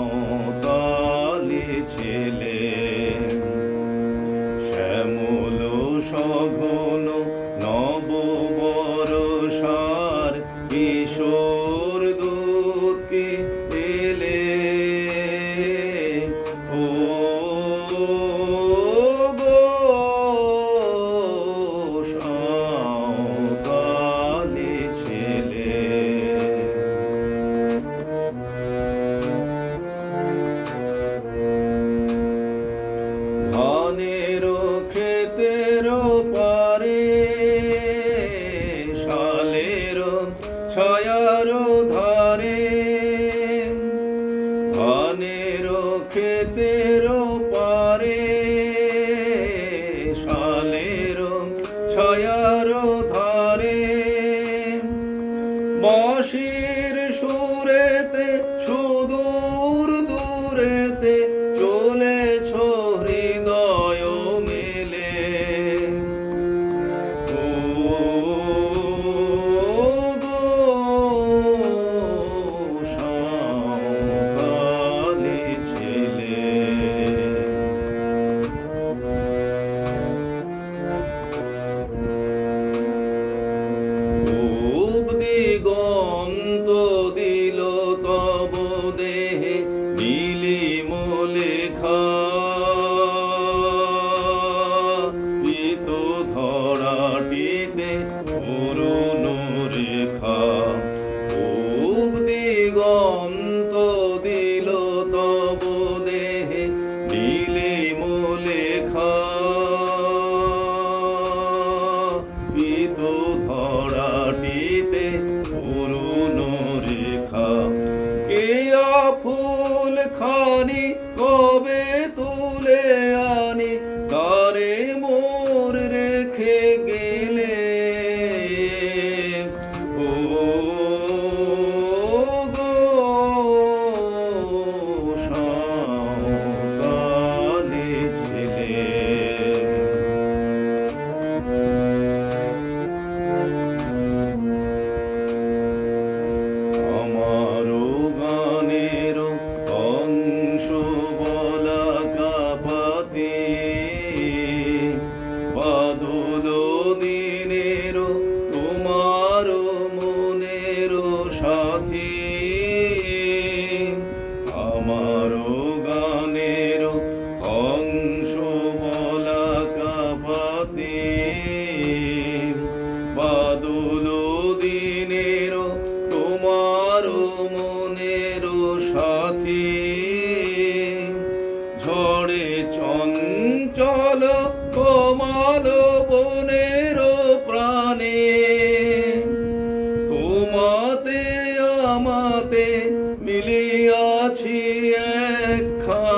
সাঁওতালি ছেলে। শ্যামল সঘন নব বরষার কিশোর দূতকে এলে। ও গো সাঁওতালি ছেলে। ধানের ক্ষেতের পারে শালের ছায়ার ধারে। ধানের ক্ষেতের পারে শালের ছায়ার ধারে। বাঁশির সুরেতে সুদূর দূরেতে চলেছ হৃদয় মেলে। ও গো সাঁওতালি ছেলে। পূব দিগন্ত দিল তব দেহে নীলিম লেখা। পিত ধরাটিতে অরুণ রেখা। পূব দিগন্ত দিল তব দেহে নীলিম লেখা। পিত ধরাটিতে অরুণ রেখা। কেয়া ফুল খানি কবে তুলে আনি তারে মোর রেখে গেলে। ও গো সাঁওতালি ছেলে। আমারও গানের অংশ বলা কাপাতে। বাদল দিনের তোমার মনের সাথী। আমারও গানের অংশ বলা কাপাতে। বাদল দিনের তোমার মনের সাথী। ঝড়ে চঞ্চল কোমল বনের প্রাণে। তোমাতে আমাতে মিলিয়াছি একখানে।